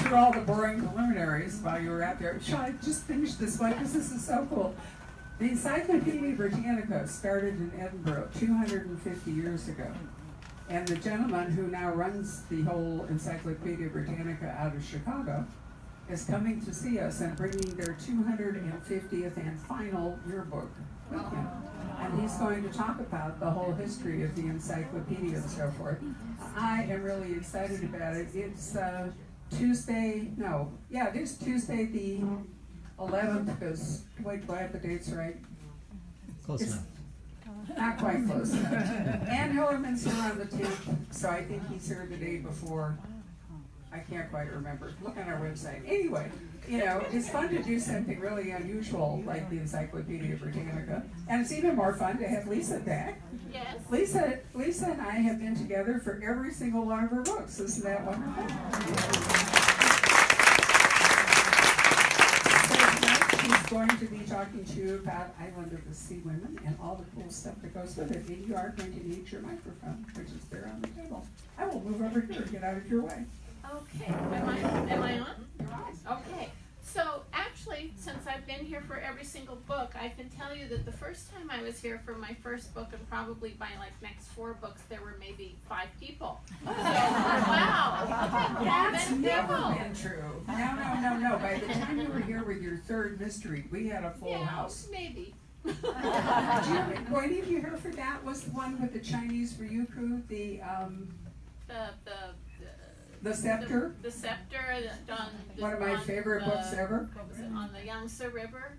through all the boring preliminaries while you were out there. Shall I just finish this one because this is so cool? The Encyclopedia Britannica started in Edinburgh 250 years ago. And the gentleman who now runs the whole Encyclopedia Britannica out of Chicago is coming to see us and bringing their 250th and final yearbook with him. And he's going to talk about the whole history of the encyclopedia and so forth. I am really excited about it. It's Tuesday the 11th, because, wait, do I have the dates right? Close enough. Not quite close enough. Ann Hillerman's here on the 10th, so I think he's here the day before. I can't quite remember. Look on our website. Anyway, it's fun to do something really unusual like the Encyclopedia Britannica. And it's even more fun to have Lisa back. Yes. Lisa and I have been together for every single one of her books. Isn't that wonderful? She's going to be talking to you about Island of the Sea Women and all the cool stuff that goes with it. And you are going to need your microphone, which is there on the table. I will move over here and get out of your way. Okay, am I on? You're on. Okay, so actually, since I've been here for every single book, I can tell you that the first time I was here for my first book, and probably by like next 4 books, there were maybe 5 people. So, wow, that's never been true. No. By the time you were here with your 3rd mystery, we had a full house. Maybe. Were any of you here for that? Was the one with the Chinese Ryukyu, the Scepter? The Scepter. One of my favorite books ever. What was it, on the Yangtze River?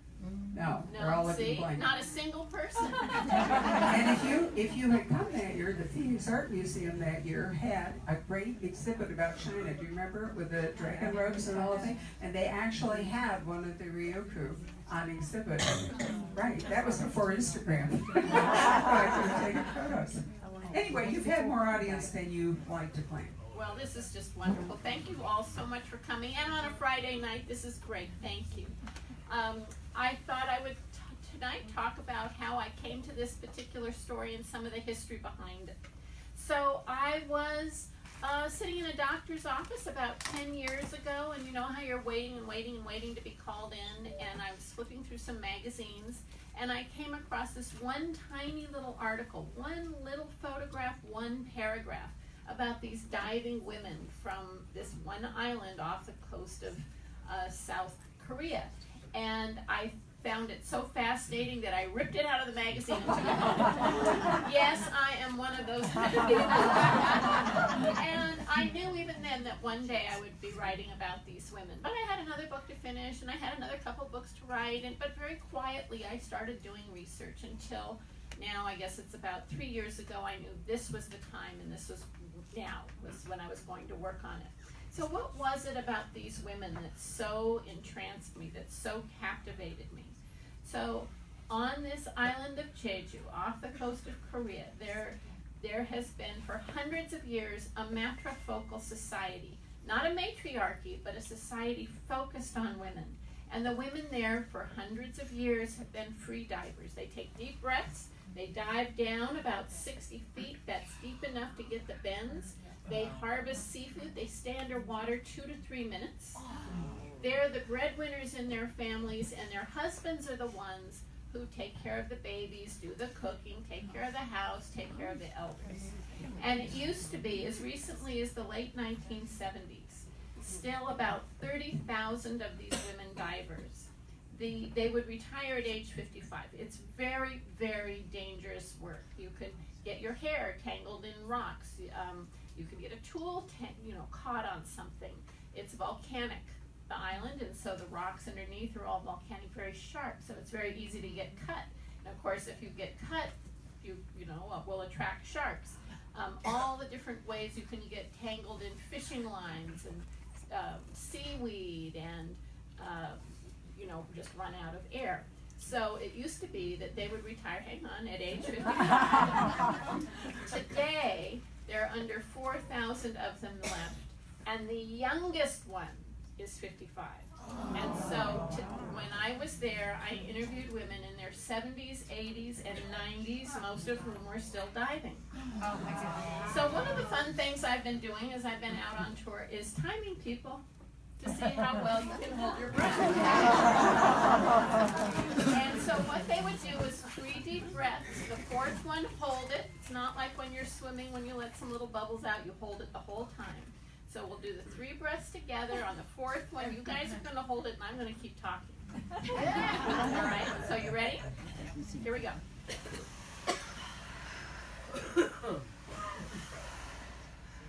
No, they're all looking blank. Not a single person. And if you had come that year, the Phoenix Art Museum that year had a great exhibit about China. Do you remember, with the dragon robes and all of that? And they actually had one of the Ryukyu on exhibit. Right, that was before Instagram. I could have taken photos. Anyway, you've had more audience than you like to claim. Well, this is just wonderful. Thank you all so much for coming. And on a Friday night, this is great. Thank you. I thought I would tonight talk about how I came to this particular story and some of the history behind it. So I was sitting in a doctor's office about 10 years ago, and you know how you're waiting to be called in, and I was flipping through some magazines, and I came across this one tiny little article, one little photograph, one paragraph, about these diving women from this one island off the coast of South Korea. And I found it so fascinating that I ripped it out of the magazine and took it home. Yes, I am one of those kind of people. And I knew even then that one day I would be writing about these women. But I had another book to finish, and I had another couple books to write, but very quietly I started doing research until now. I guess it's about 3 years ago I knew this was the time, and this was when I was going to work on it. So what was it about these women that so entranced me, that so captivated me? So on this island of Jeju, off the coast of Korea, there has been for hundreds of years a matrifocal society, not a matriarchy, but a society focused on women. And the women there for hundreds of years have been free divers. They take deep breaths, they dive down about 60 feet, that's deep enough to get the bends. They harvest seafood, they stay underwater 2 to 3 minutes. They're the breadwinners in their families, and their husbands are the ones who take care of the babies, do the cooking, take care of the house, take care of the elders. And it used to be, as recently as the late 1970s, still about 30,000 of these women divers. They would retire at age 55. It's very, very dangerous work. You could get your hair tangled in rocks. You could get a tool caught on something. It's volcanic, the island, and so the rocks underneath are all volcanic, very sharp, so it's very easy to get cut. And of course, if you get cut, you will attract sharks. All the different ways you can get tangled in fishing lines and seaweed and just run out of air. So it used to be that they would retire, at age 55. Today, there are under 4,000 of them left, and the youngest one is 55. And so when I was there, I interviewed women in their 70s, 80s, and 90s, most of whom were still diving. Oh my goodness. So one of the fun things I've been doing as I've been out on tour is timing people. to see how well you can hold your breath. And so what they would do is 3 deep breaths. The 4th one, hold it. It's not like when you're swimming, when you let some little bubbles out, you hold it the whole time. So we'll do the 3 breaths together. On the 4th one, you guys are going to hold it, and I'm going to keep talking. All right, so you ready? Here we go.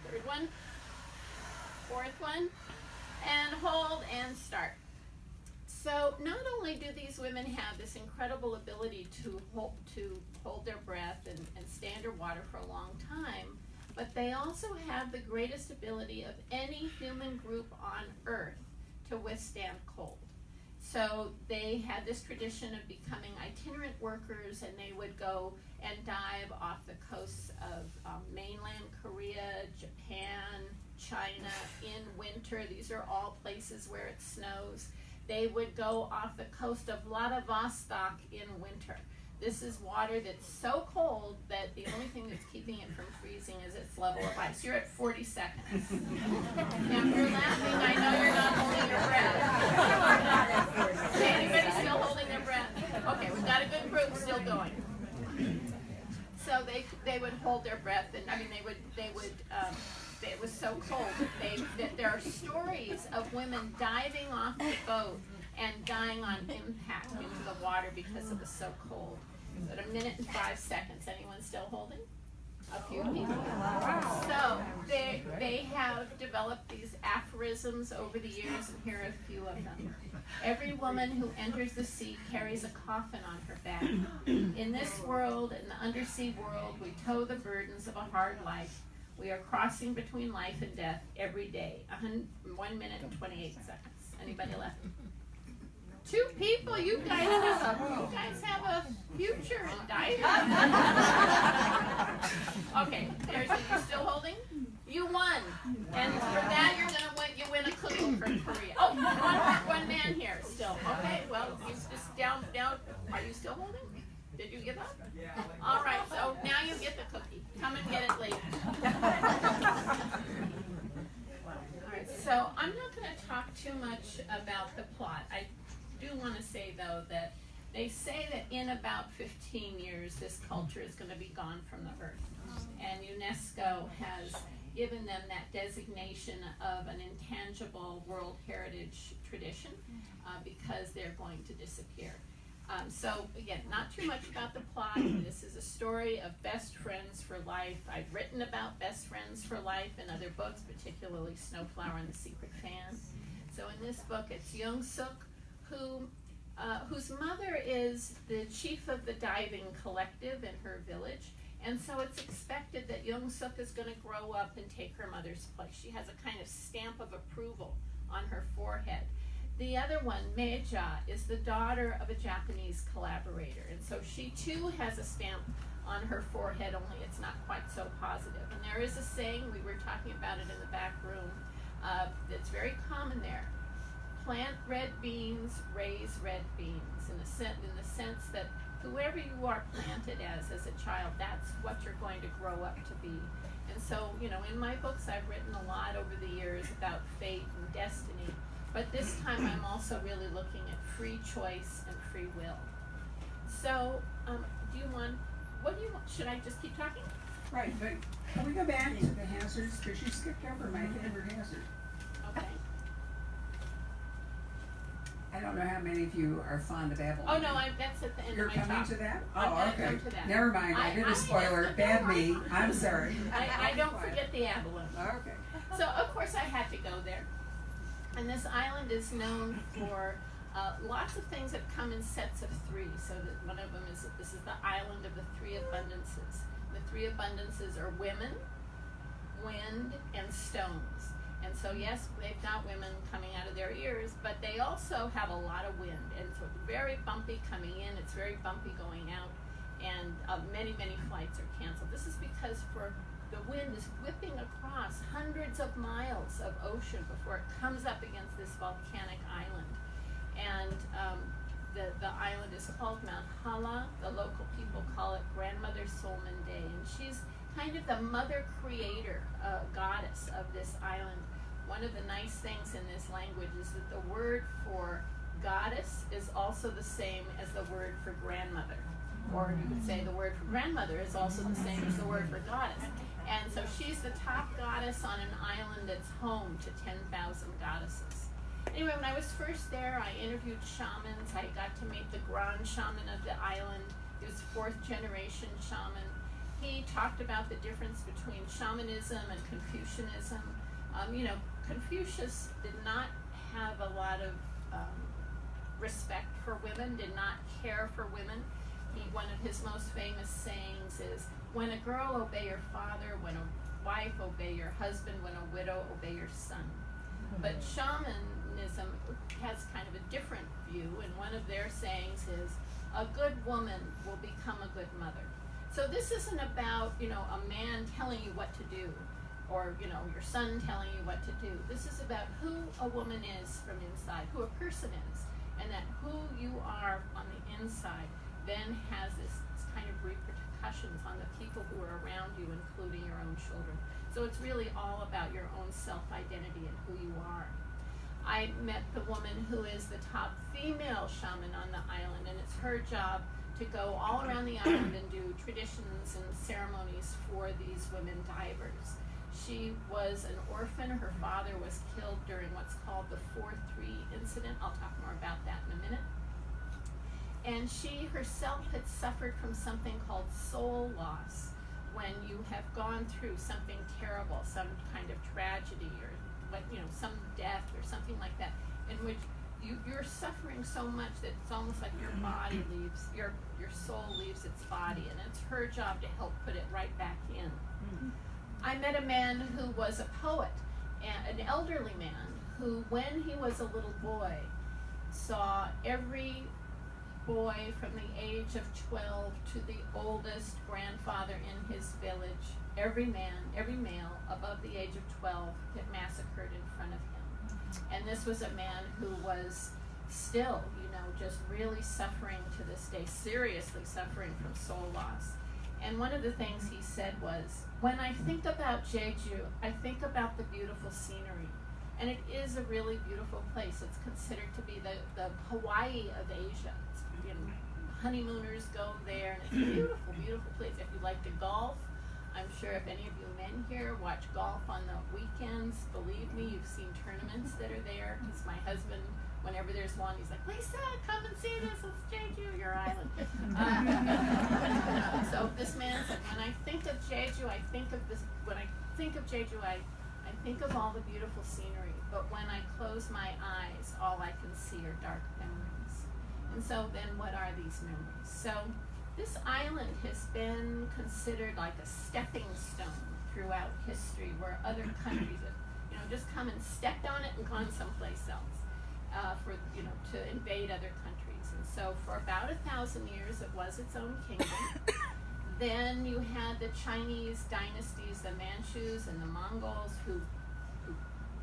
3rd one, 4th one, and hold and start. So not only do these women have this incredible ability to hold their breath and stay underwater for a long time, but they also have the greatest ability of any human group on Earth to withstand cold. So they had this tradition of becoming itinerant workers, and they would go and dive off the coasts of mainland Korea, Japan, China in winter. These are all places where it snows. They would go off the coast of Vladivostok in winter. This is water that's so cold that the only thing that's keeping it from freezing is its level of ice. You're at 40 seconds. Now, if you're laughing, I know you're not holding your breath. Okay, anybody still holding their breath? Okay, we've got a good group still going. So they would hold their breath, and I mean it was so cold that there are stories of women diving off the boat and dying on impact into the water because it was so cold. At 1 minute and 5 seconds. Anyone still holding? A few people. So they have developed these aphorisms over the years, and here are a few of them. Every woman who enters the sea carries a coffin on her back. In this world, in the undersea world, we tow the burdens of a hard life. We are crossing between life and death every day. 1 minute and 28 seconds. Anybody left? 2 people. You guys have a future in diving. Okay, you're still holding? You won. And for that, you win a cookie from Korea. Oh, one man here still. Okay, well, you just down. Are you still holding? Did you give up? All right, so now you get the cookie. Come and get it later. All right, so I'm not going to talk too much about the plot. I do want to say, though, that they say that in about 15 years, this culture is going to be gone from the earth. And UNESCO has given them that designation of an intangible World Heritage tradition because they're going to disappear. So again, not too much about the plot. This is a story of best friends for life. I've written about best friends for life in other books, particularly Snowflower and the Secret Fan. So in this book, it's Young Suk, whose mother is the chief of the diving collective in her village. And so it's expected that Young Suk is going to grow up and take her mother's place. She has a kind of stamp of approval on her forehead. The other one, Meija, is the daughter of a Japanese collaborator. And so she too has a stamp on her forehead, only it's not quite so positive. And there is a saying, we were talking about it in the back room, that's very common there. Plant red beans, raise red beans, in the sense that whoever you are planted as a child, that's what you're going to grow up to be. And so, in my books, I've written a lot over the years about fate and destiny. But this time I'm also really looking at free choice and free will. So, what do you want? Should I just keep talking? Right, but can we go back to the hazards? Because you skipped over my favorite hazard. Okay. I don't know how many of you are fond of apple. Oh, no, that's at the end You're of my talk. coming to that? I'm Oh, gonna okay. come to that. Never mind, I did a spoiler. Bad me. I'm sorry. I don't forget the abalone. Okay. So, of course, I had to go there. And this island is known for lots of things that come in sets of 3. So that one of them is that this is the island of the 3 abundances. The 3 abundances are women, wind, and stones. And so yes, they've got women coming out of their ears, but they also have a lot of wind. And so it's very bumpy coming in, it's very bumpy going out, and many, many flights are canceled. This is because the wind is whipping across hundreds of miles of ocean before it comes up against this volcanic island. And the island is called Mount Hala. The local people call it Grandmother Solmonday. And she's kind of the mother creator, goddess of this island. one of the nice things in this language is that the word for goddess is also the same as the word for grandmother. Or you could say the word for grandmother is also the same as the word for goddess. And so she's the top goddess on an island that's home to 10,000 goddesses. Anyway, when I was first there, I interviewed shamans. I got to meet the grand shaman of the island. He was 4th generation shaman. He talked about the difference between shamanism and Confucianism. Confucius did not have a lot of respect for women, did not care for women. One of his most famous sayings is, when a girl, obey your father; when a wife, obey your husband; when a widow, obey your son. But shamanism has kind of a different view, and one of their sayings is, a good woman will become a good mother. So this isn't about, a man telling you what to do, or, your son telling you what to do. This is about who a woman is from inside, who a person is, and that who you are on the inside then has this kind of repercussions on the people who are around you, including your own children. So it's really all about your own self-identity and who you are. I met the woman who is the top female shaman on the island, and it's her job to go all around the island and do traditions and ceremonies for these women divers. She was an orphan. Her father was killed during what's called the 4-3 incident. I'll talk more about that in a minute. And she herself had suffered from something called soul loss, when you have gone through something terrible, some kind of tragedy, or some death or something like that, in which you're suffering so much that it's almost like your body leaves, your soul leaves its body, and it's her job to help put it right back in. I met a man who was a poet, an elderly man, who, when he was a little boy, saw every boy from the age of 12 to the oldest grandfather in his village, every male above the age of 12 get massacred in front of him. And this was a man who was still, just really suffering to this day, seriously suffering from soul loss. And one of the things he said was, when I think about Jeju, I think about the beautiful scenery. And it is a really beautiful place. It's considered to be the Hawaii of Asia. Honeymooners go there, and it's a beautiful, beautiful place. If you like to golf, I'm sure if any of you men here watch golf on the weekends, believe me, you've seen tournaments that are there, because my husband, whenever there's one, he's like, Lisa, come and see this, it's Jeju, your island. So this man said, when I think of Jeju, I think of this, when I think of Jeju, I think of all the beautiful scenery, but when I close my eyes, all I can see are dark memories. And so then what are these memories? So this island has been considered like a stepping stone throughout history, where other countries have, just come and stepped on it and gone someplace else to invade other countries. And so for about 1,000 years, it was its own kingdom. Then you had the Chinese dynasties, the Manchus and the Mongols, who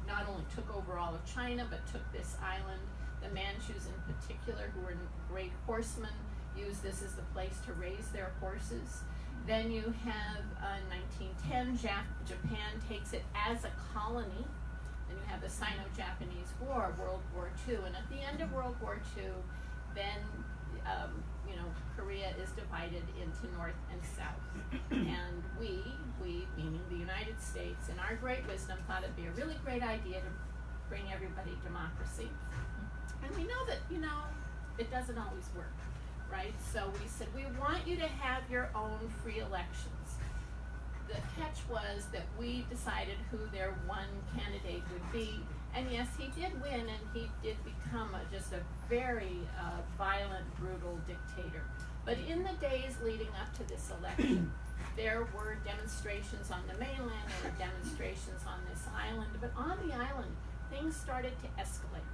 not only took over all of China, but took this island. The Manchus in particular, who were great horsemen, used this as the place to raise their horses. Then you have 1910, Japan takes it as a colony. Then you have the Sino-Japanese War, World War II. And at the end of World War II, then Korea is divided into North and South. And we, meaning the United States, in our great wisdom, thought it'd be a really great idea to bring everybody democracy. And we know that, it doesn't always work, right? So we said, we want you to have your own free elections. The catch was that we decided who their one candidate would be. And yes, he did win, and he did become just a very violent, brutal dictator. But in the days leading up to this election, there were demonstrations on the mainland, there were demonstrations on this island, but on the island, things started to escalate.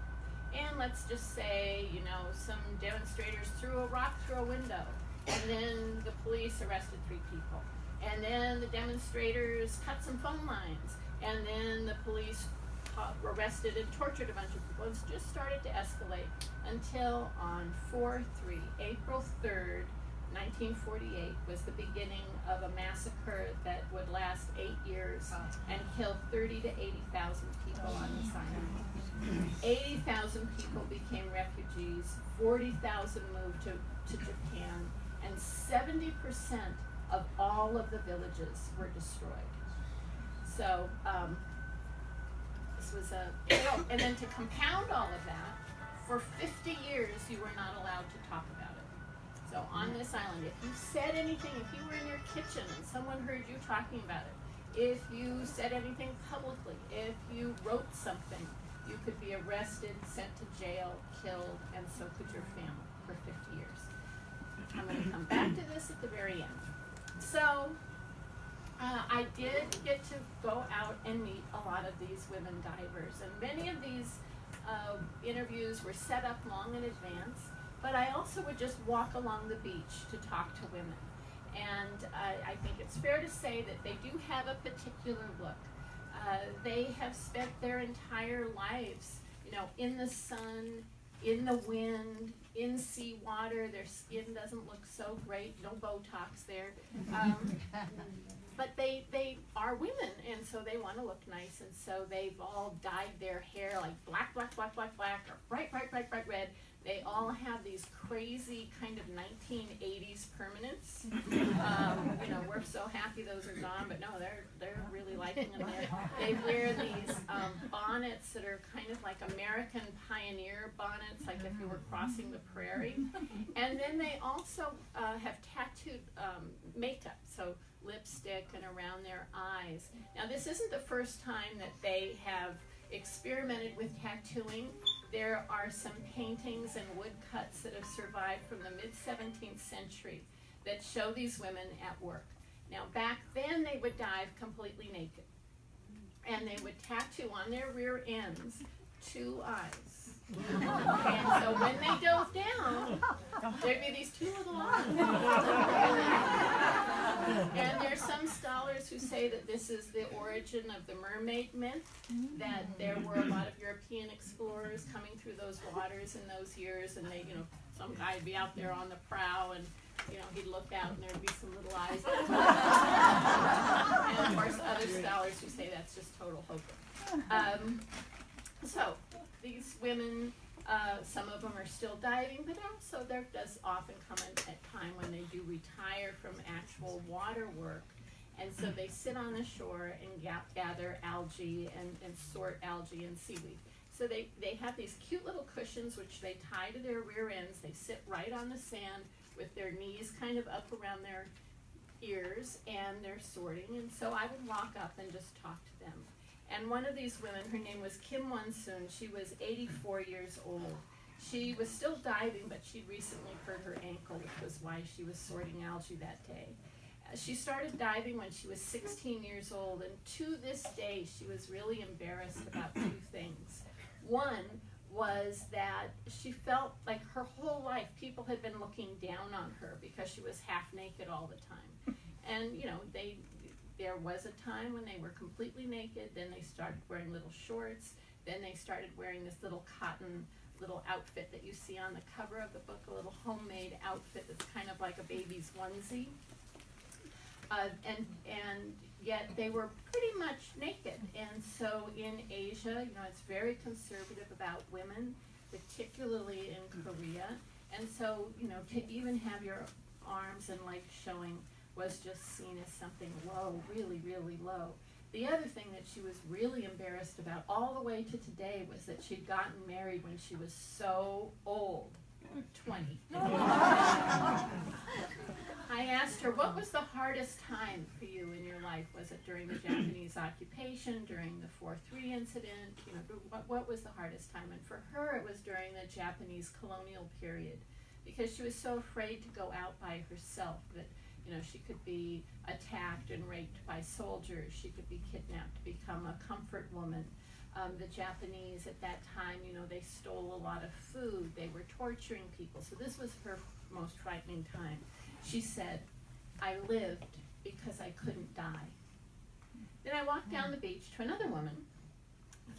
And let's just say, some demonstrators threw a rock through a window, and then the police arrested 3 people. And then the demonstrators cut some phone lines, and then the police arrested and tortured a bunch of people. It's just started to escalate until on April 3rd, 1948 was the beginning of a massacre that would last 8 years and kill 30 to 80,000 people on this island. 80,000 people became refugees, 40,000 moved to Japan, and 70% of all of the villages were destroyed. So this was and then to compound all of that, for 50 years you were not allowed to talk about it. So on this island, if you said anything, if you were in your kitchen and someone heard you talking about it, if you said anything publicly, if you wrote something, you could be arrested, sent to jail, killed, and so could your family for 50 years. I'm going to come back to this at the very end. So I did get to go out and meet a lot of these women divers, and many of these interviews were set up long in advance, but I also would just walk along the beach to talk to women. And I think it's fair to say that they do have a particular look. They have spent their entire lives, in the sun, in the wind, in seawater. Their skin doesn't look so great, no Botox there. But they are women, and so they want to look nice, and so they've all dyed their hair like black, black, black, black, black, or bright, bright, bright, bright red. They all have these crazy kind of 1980s permanents. We're so happy those are gone, but no, they're really liking them there. They wear these bonnets that are kind of like American pioneer bonnets, like if you were crossing the prairie. And then they also have tattooed makeup, so lipstick and around their eyes. Now, this isn't the first time that they have experimented with tattooing. There are some paintings and woodcuts that have survived from the mid-17th century that show these women at work. Now, back then they would dive completely naked, and they would tattoo on their rear ends 2 eyes. And so when they dove down, there'd be these 2 little eyes. And there's some scholars who say that this is the origin of the mermaid myth, that there were a lot of European explorers coming through those waters in those years, and they, some guy would be out there on the prow, and he'd look out and there'd be some little eyes. And of course, other scholars who say that's just total hokum. So these women, some of them are still diving, but also there does often come a time when they do retire from actual water work, and so they sit on the shore and gather algae and sort algae and seaweed. So they have these cute little cushions which they tie to their rear ends. They sit right on the sand with their knees kind of up around their ears, and they're sorting. And so I would walk up and just talk to them. And one of these women, her name was Kim Won-soon. She was 84 years old. She was still diving, but she'd recently hurt her ankle, which was why she was sorting algae that day. She started diving when she was 16 years old, and to this day, she was really embarrassed about 2 things. One was that she felt like her whole life people had been looking down on her because she was half naked all the time. And, there was a time when they were completely naked, then they started wearing little shorts, then they started wearing this little cotton little outfit that you see on the cover of the book, a little homemade outfit that's kind of like a baby's onesie. And yet they were pretty much naked. And so in Asia, it's very conservative about women, particularly in Korea. And so, to even have your arms and legs showing was just seen as something low, really, really low. The other thing that she was really embarrassed about all the way to today was that she'd gotten married when she was so old, 20. I asked her, what was the hardest time for you in your life? Was it during the Japanese occupation, during the 4/3 incident? What was the hardest time? And for her, it was during the Japanese colonial period, because she was so afraid to go out by herself that she could be attacked and raped by soldiers. She could be kidnapped to become a comfort woman. The Japanese at that time, they stole a lot of food. They were torturing people. So this was her most frightening time. She said, I lived because I couldn't die. Then I walked down the beach to another woman,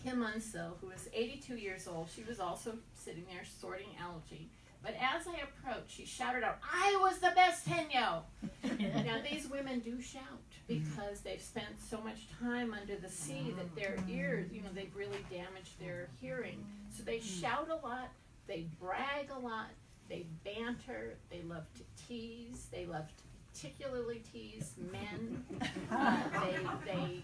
Kim Won-soon, who was 82 years old. She was also sitting there sorting algae. But as I approached, she shouted out, "I was the best haenyeo." Now these women do shout because they've spent so much time under the sea that their ears, they've really damaged their hearing. So they shout a lot, they brag a lot, they banter, they love to tease, they love to particularly tease men. They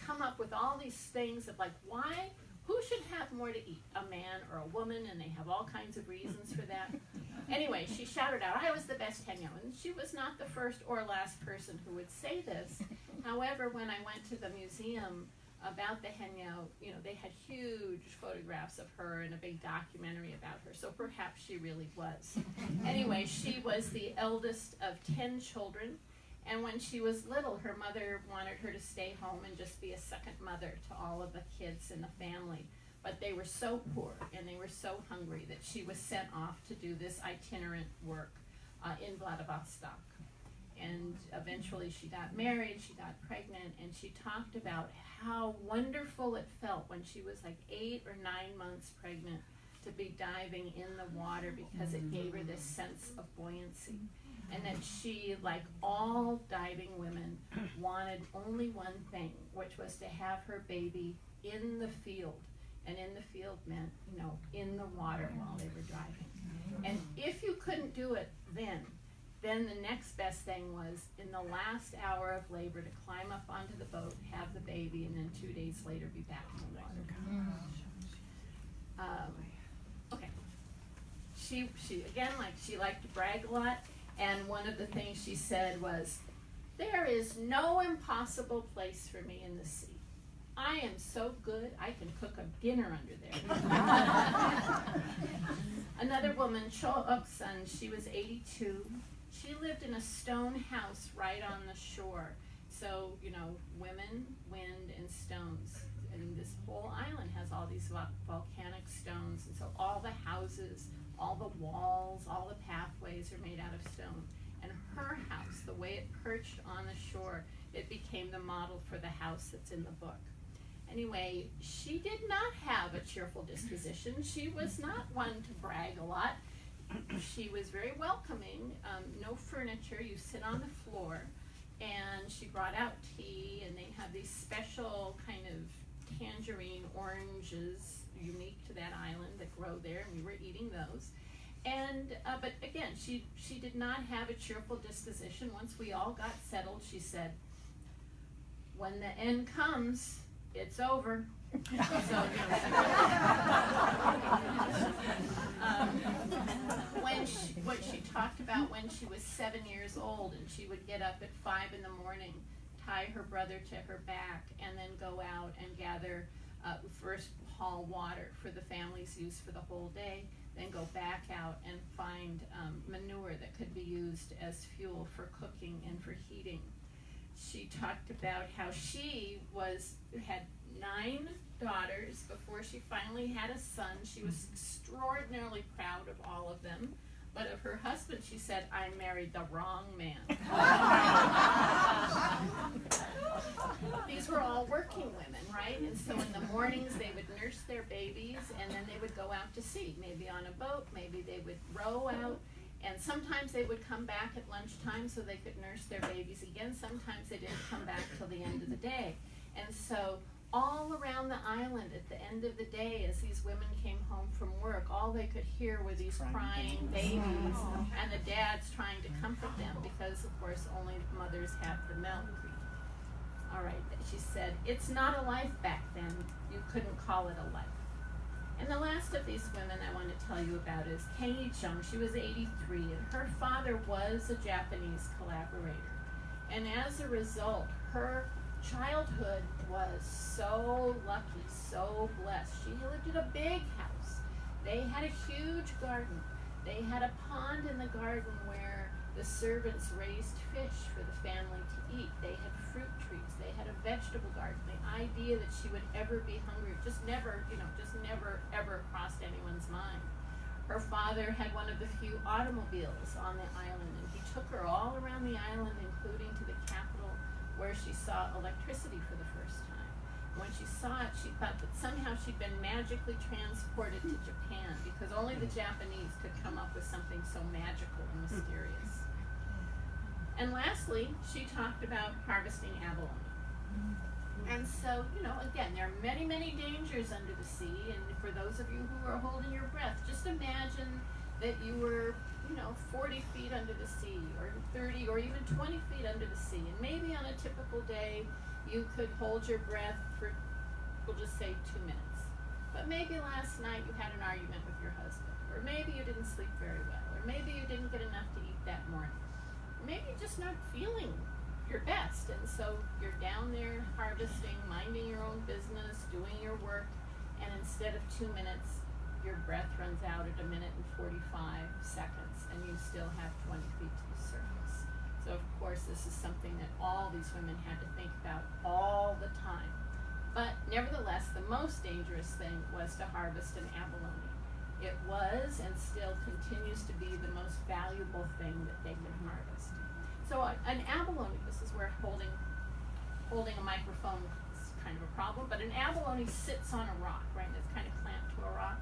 come up with all these things of like, why? Who should have more to eat, a man or a woman? And they have all kinds of reasons for that. Anyway, she shouted out, "I was the best haenyeo," and she was not the first or last person who would say this. However, when I went to the museum about the haenyeo, they had huge photographs of her and a big documentary about her, so perhaps she really was. Anyway, she was the eldest of 10 children. And when she was little, her mother wanted her to stay home and just be a second mother to all of the kids in the family. But they were so poor and they were so hungry that she was sent off to do this itinerant work in Vladivostok. And eventually she got married, she got pregnant, and she talked about how wonderful it felt when she was like 8 or 9 months pregnant to be diving in the water because it gave her this sense of buoyancy. And that she, like all diving women, wanted only one thing, which was to have her baby in the field. And in the field meant, in the water while they were driving. And if you couldn't do it then the next best thing was, in the last hour of labor, to climb up onto the boat, have the baby, and then 2 days later be back in the water. Okay. She again, she liked to brag a lot. And one of the things she said was, "There is no impossible place for me in the sea. I am so good, I can cook a dinner under there." Another woman, Cho Uksun, she was 82. She lived in a stone house right on the shore. So, women, wind, and stones. And this whole island has all these volcanic stones. And so all the houses, all the walls, all the pathways are made out of stone. And her house, the way it perched on the shore, it became the model for the house that's in the book. Anyway, she did not have a cheerful disposition. She was not one to brag a lot. She was very welcoming, no furniture, you sit on the floor. And she brought out tea, and they have these special kind of tangerine oranges unique to that island that grow there, and we were eating those. And but again, she did not have a cheerful disposition. Once we all got settled, she said, "When the end comes, it's over." So, what she talked about when she was 7 years old, and she would get up at 5 in the morning, tie her brother to her back, and then go out and gather, first haul water for the family's use for the whole day, then go back out and find manure that could be used as fuel for cooking and for heating. She talked about how she had 9 daughters before she finally had a son. She was extraordinarily proud of all of them. But of her husband, she said, "I married the wrong man." These were all working women, right? And so in the mornings, they would nurse their babies, and then they would go out to sea, maybe on a boat, maybe they would row out. And sometimes they would come back at lunchtime so they could nurse their babies again. Sometimes they didn't come back till the end of the day. And so all around the island at the end of the day, as these women came home from work, all they could hear were these crying babies and the dads trying to comfort them because, of course, only mothers have the milk. All right, she said, "It's not a life back then. You couldn't call it a life." And the last of these women I want to tell you about is haenyeo. She was 83, and her father was a Japanese collaborator. And as a result, her childhood was so lucky, so blessed. She lived in a big house. They had a huge garden. They had a pond in the garden where the servants raised fish for the family to eat. They had fruit trees. They had a vegetable garden. The idea that she would ever be hungry just never ever crossed anyone's mind. Her father had one of the few automobiles on the island, and he took her all around the island, including to the capital, where she saw electricity for the first time. When she saw it, she thought that somehow she'd been magically transported to Japan, because only the Japanese could come up with something so magical and mysterious. And lastly, she talked about harvesting abalone. And so, again, there are many, many dangers under the sea, and for those of you who are holding your breath, just imagine that you were 40 feet under the sea, or 30, or even 20 feet under the sea, and maybe on a typical day, you could hold your breath for, we'll just say 2 minutes. But maybe last night you had an argument with your husband, or maybe you didn't sleep very well, or maybe you didn't get enough to eat that morning. Or maybe you're just not feeling your best, and so you're down there harvesting, minding your own business, doing your work, and instead of 2 minutes, your breath runs out at 1 minute and 45 seconds, and you still have 20 feet to the surface. So of course this is something that all these women had to think about all the time. But nevertheless, the most dangerous thing was to harvest an abalone. It was and still continues to be the most valuable thing that they can harvest. So an abalone, this is where holding a microphone is kind of a problem, but an abalone sits on a rock, right? It's kind of clamped to a rock.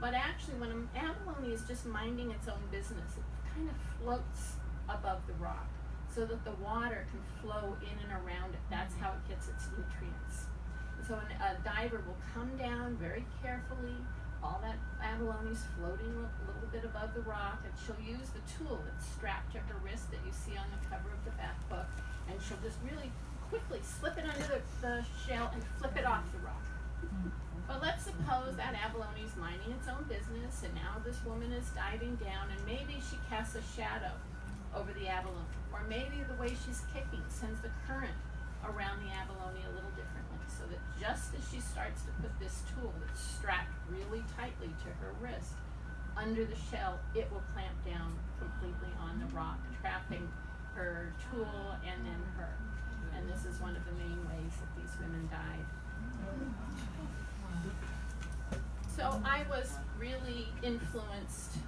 But actually, when an abalone is just minding its own business, it kind of floats above the rock so that the water can flow in and around it. That's how it gets its nutrients. And so a diver will come down very carefully. All that abalone is floating a little bit above the rock, and she'll use the tool that's strapped to her wrist that you see on the cover of the back book, and she'll just really quickly slip it under the shell and flip it off the rock. But let's suppose that abalone is minding its own business, and now this woman is diving down, and maybe she casts a shadow over the abalone, or maybe the way she's kicking sends the current around the abalone a little differently, so that just as she starts to put this tool that's strapped really tightly to her wrist under the shell, it will clamp down completely on the rock, trapping her tool and then her. And this is one of the main ways that these women died. So I was really influenced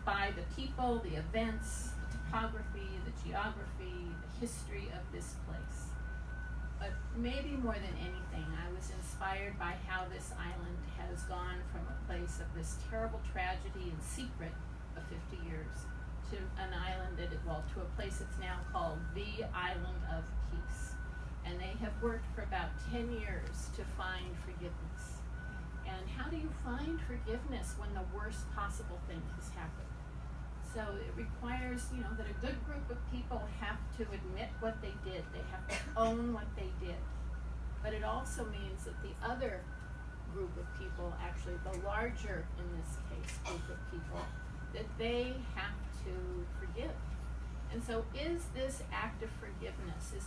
by the people, the events, the topography, the geography, the history of this place. But maybe more than anything, I was inspired by how this island has gone from a place of this terrible tragedy and secret of 50 years to an island to a place that's now called the Island of Peace. And they have worked for about 10 years to find forgiveness. And how do you find forgiveness when the worst possible thing has happened? So it requires, that a good group of people have to admit what they did. They have to own what they did. But it also means that the other group of people, actually the larger, in this case, group of people, that they have to forgive. And so is this act of forgiveness, is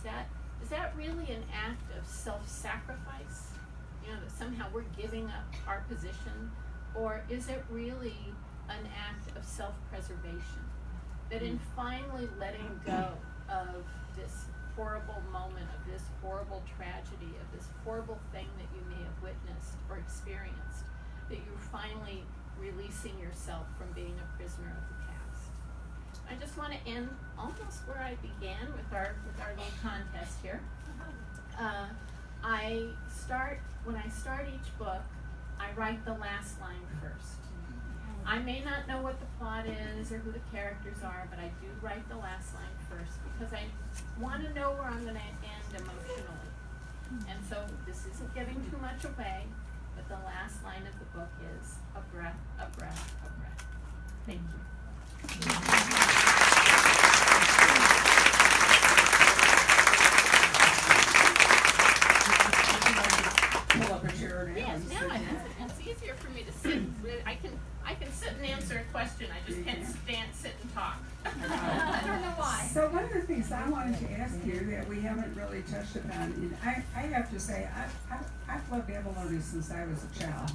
that really an act of self-sacrifice? That somehow we're giving up our position? Or is it really an act of self-preservation? That in finally letting go of this horrible moment, of this horrible tragedy, of this horrible thing that you may have witnessed or experienced, that you're finally releasing yourself from being a prisoner of the past. I just want to end almost where I began with our little contest here. When I start each book, I write the last line first. I may not know what the plot is or who the characters are, but I do write the last line first because I want to know where I'm going to end emotionally. And so this isn't giving too much away, but the last line of the book is a breath, a breath, a breath. Thank you. Pull up a chair now. Yes, now it's easier for me to sit. I can sit and answer a question. I just can't sit and talk. I don't know why. So one of the things I wanted to ask you that we haven't really touched upon, and I have to say, I've loved abalone since I was a child.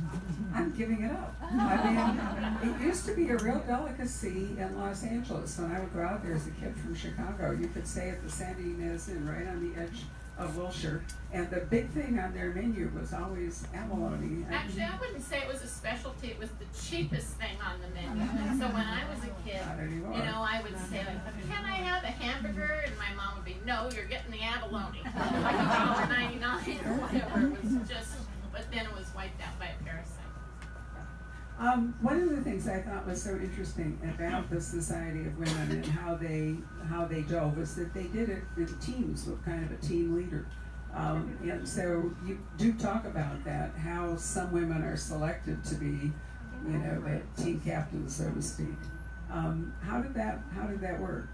I'm giving it up. I mean, it used to be a real delicacy in Los Angeles. When I would go out there as a kid from Chicago, you could stay at the Santa Ynez Inn right on the edge of Wilshire, and the big thing on their menu was always abalone. Actually, I wouldn't say it was a specialty. It was the cheapest thing on the menu. And so when I was a kid, I would say, can I have a hamburger? And my mom would be, no, you're getting the abalone. Like $1.99 or whatever. It was One of the things I thought was so interesting about the Society of Women and how they dove is that they did it in teams with kind of a team leader. And so you do talk about that, how some women are selected to be, the team captains, so to speak. How did that work?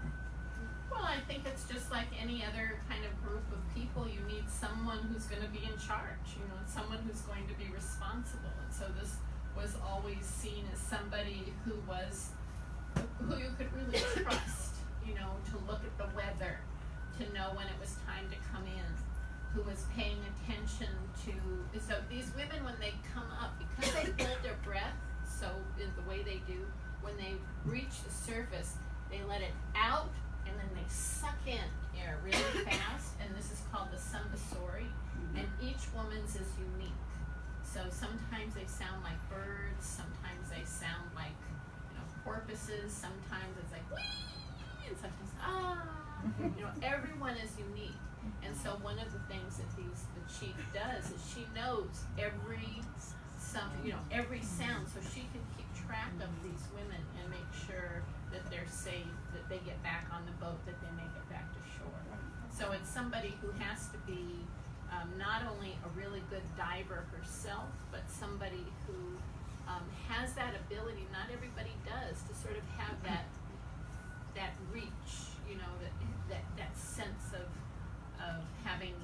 Well, I think it's just like any other kind of group of people. You need someone who's going to be in charge, someone who's going to be responsible. And so this was always seen as somebody who you could really trust, to look at the weather, to know when it was time to come in, who was paying attention to. So these women, when they come up, because they hold their breath, so is the way they do, when they reach the surface, they let it out and then they suck in air really fast, and this is called the sumbasori, and each woman's is unique. So sometimes they sound like birds, sometimes they sound like porpoises, sometimes it's like wee, and sometimes everyone is unique. And so one of the things that the chief does is she knows every sound, so she can keep track of these women and make sure that they're safe, that they get back on the boat, that they make it back to shore. So it's somebody who has to be not only a really good diver herself, but somebody who has that ability. Not everybody does, to sort of have that reach, that sense of having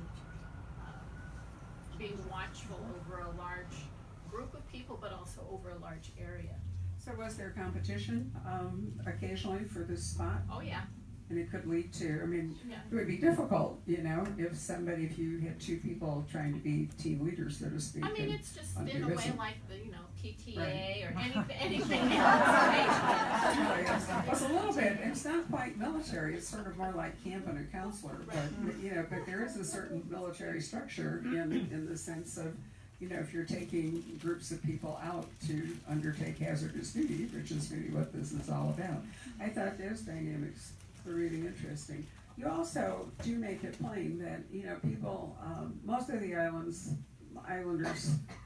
being watchful over a large group of people, but also over a large area. So was there competition occasionally for this spot? Oh yeah. And it could lead to, Yeah. it would be difficult, if you had two people trying to be team leaders, so to speak. It's just in a way like the, PTA Right. or anything else, right? Well, it's a little bit, it's not quite military, it's sort of more like camp and a counselor, but there is a certain military structure in the sense of, if you're taking groups of people out to undertake hazardous duty, which is really what this is all about. I thought those dynamics were really interesting. You also do make it plain that, people, most of the islanders,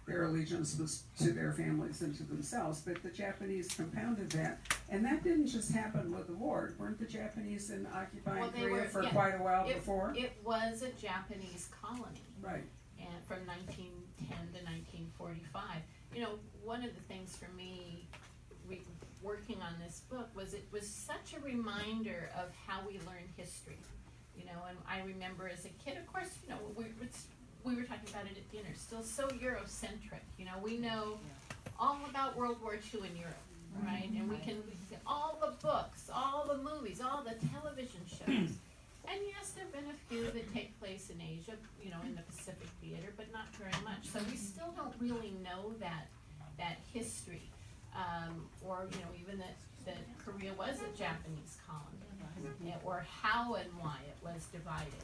their allegiance was to their families and to themselves, but the Japanese compounded that. And that didn't just happen with the war. Weren't the Japanese in occupying Korea for quite a while before? It was a Japanese colony. Right. And from 1910 to 1945. One of the things for me working on this book was it was such a reminder of how we learn history. And I remember as a kid, of course, we were talking about it at dinner, still so Eurocentric. We know all about World War II in Europe, right? And we can all the books, all the movies, all the television shows. And yes, there have been a few that take place in Asia, in the Pacific theater, but not very much. So we still don't really know that history, or even that Korea was a Japanese colony, or how and why it was divided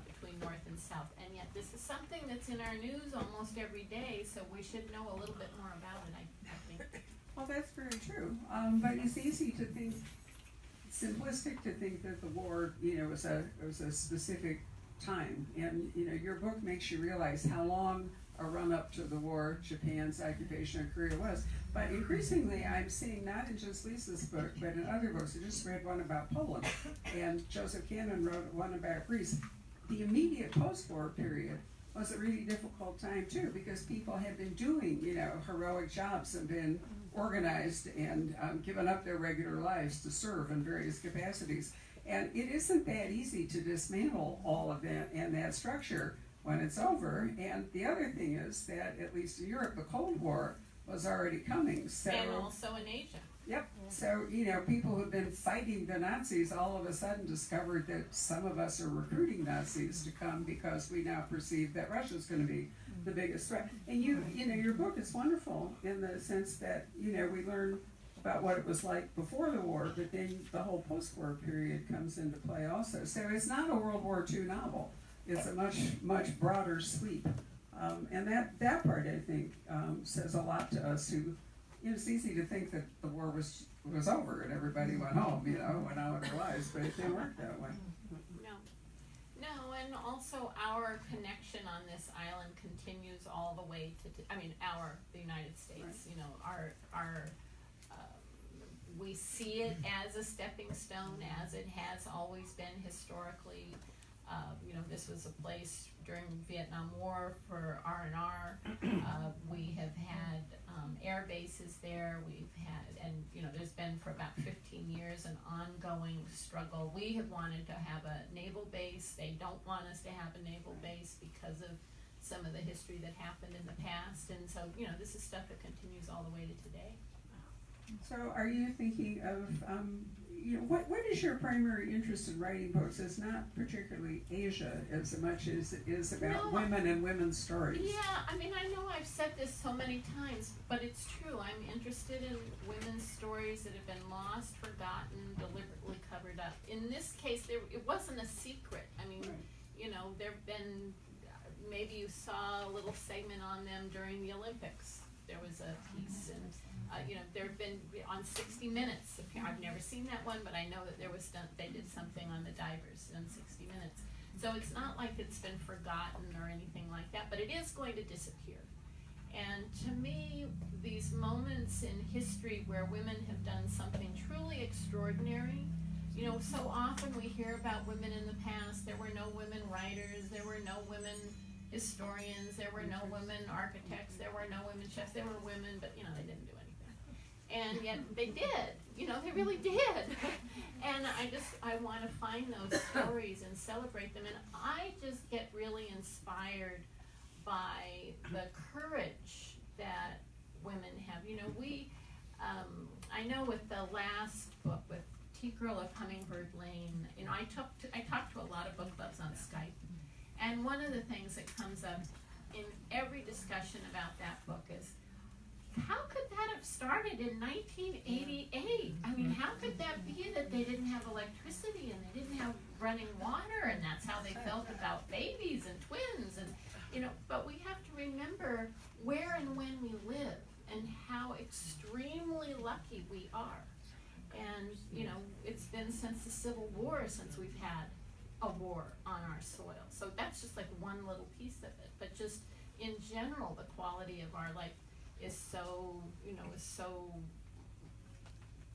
between North and South. And yet this is something that's in our news almost every day, so we should know a little bit more about it, I think. Well, that's very true. But it's easy to think, simplistic to think that the war, was a specific time. And, your book makes you realize how long a run-up to the war, Japan's occupation of Korea was. But increasingly, I'm seeing, not in just Lisa's book, but in other books. I just read one about Poland, and Joseph Cannon wrote one about Greece. The immediate post-war period was a really difficult time, too, because people had been doing, heroic jobs and been organized and given up their regular lives to serve in various capacities. And it isn't that easy to dismantle all of that and that structure when it's over. And the other thing is that, at least in Europe, the Cold War was already coming. So, and also in Asia. Yep. So, people who've been fighting the Nazis all of a sudden discovered that some of us are recruiting Nazis to come because we now perceive that Russia's going to be the biggest threat. And your book is wonderful in the sense that, we learn about what it was like before the war, but then the whole post-war period comes into play also. So it's not a World War II novel. It's a much, much broader sweep. And that part, I think, says a lot to us who, it's easy to think that the war was over and everybody went home, went on with their lives, but it didn't work that way. No, and also our connection on this island continues all the way to, the United States, Right. you know, we see it as a stepping stone, as it has always been historically. You know, this was a place during Vietnam War for R&R. We have had air bases there. We've had, and you know, there's been for about 15 years an ongoing struggle. We have wanted to have a naval base. They don't want us to have a naval base because of some of the history that happened in the past. And so, you know, this is stuff that continues all the way to today. So are you thinking of, you know, what is your primary interest in writing books? It's not particularly Asia as much as it is about women and women's stories. Yeah, I mean, I know I've said this so many times, but it's true. I'm interested in women's stories that have been lost, forgotten, deliberately covered up. In this case, it wasn't a secret. I mean, Right. you know, there've been, maybe you saw a little segment on them during the Olympics. There was a piece, and you know, there have been on 60 Minutes. I've never seen that one, but I know that they did something on the divers on 60 Minutes. So it's not like it's been forgotten or anything like that, but it is going to disappear. And to me, these moments in history where women have done something truly extraordinary, you know, so often we hear about women in the past. There were no women writers, there were no women historians, there were no women architects, there were no women chefs. There were women, but you know, they didn't do anything. And yet they did, you know, they really did. And I want to find those stories and celebrate them. And I just get really inspired by the courage that women have. You know, I know with the last book, with Tea-Girl of Hummingbird Lane, you know, I talked to a lot of book clubs on Skype. And one of the things that comes up in every discussion about that book is, how could that have started in 1988? I mean, how could that be that they didn't have electricity and they didn't have running water, and that's how they felt about babies and twins, and you know, but we have to remember where and when we live and how extremely lucky we are. And you know, it's been since the Civil War since we've had a war on our soil. So that's just like one little piece of it, but just in general, the quality of our life is so, you know,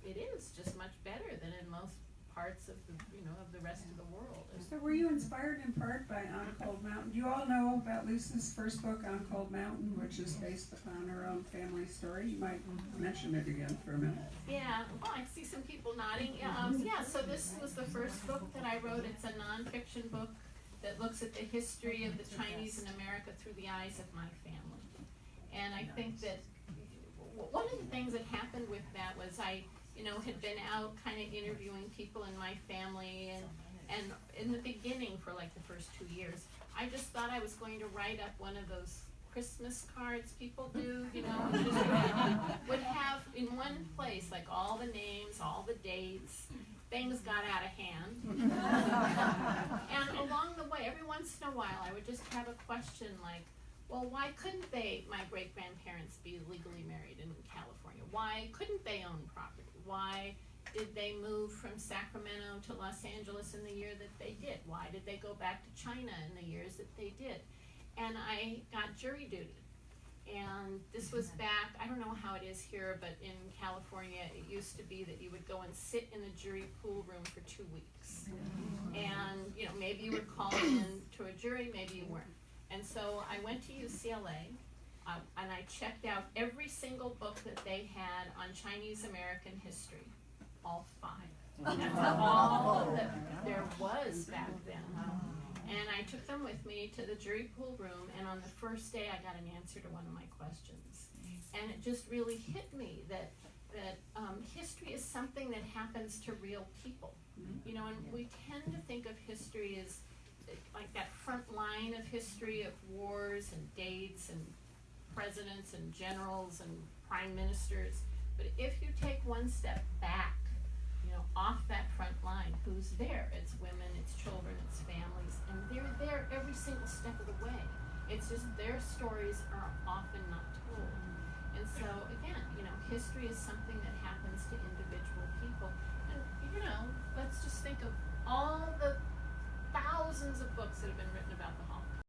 it is just much better than in most parts of the, you know, of the rest of the world. So were you inspired in part by On Cold Mountain? Do you all know about Lisa's first book, On Cold Mountain, which is based upon her own family story? You might mention it again for a minute. Yeah, well, I see some people nodding. Yeah, so this was the first book that I wrote. It's a nonfiction book that looks at the history of the Chinese in America through the eyes of my family. And I think that one of the things that happened with that was I, you know, had been out kind of interviewing people in my family, and in the beginning for like the first 2 years, I just thought I was going to write up one of those Christmas cards people do, you know, and just would have in one place like all the names, all the dates. Things got out of hand. And along the way, every once in a while, I would just have a question like, well, why couldn't my great-grandparents be legally married in California? Why couldn't they own property? Why did they move from Sacramento to Los Angeles in the year that they did? Why did they go back to China in the years that they did? And I got jury duty. And this was back, I don't know how it is here, but in California, it used to be that you would go and sit in the jury pool room for 2 weeks. And, you know, maybe you were called in to a jury, maybe you weren't. And so I went to UCLA, and I checked out every single book that they had on Chinese American history, all 5. That's all that there was back then. And I took them with me to the jury pool room, and on the first day I got an answer to one of my questions. And it just really hit me that history is something that happens to real people. You know, and we tend to think of history as like that front line of history of wars and dates and presidents and generals and prime ministers. But if you take one step back, you know, off that front line, who's there? It's women, it's children, it's families, and they're there every single step of the way. It's just their stories are often not told. And so again, you know, history is something that happens to individual people. And you know, let's just think of all the thousands thousands of books that have been written about the holidays.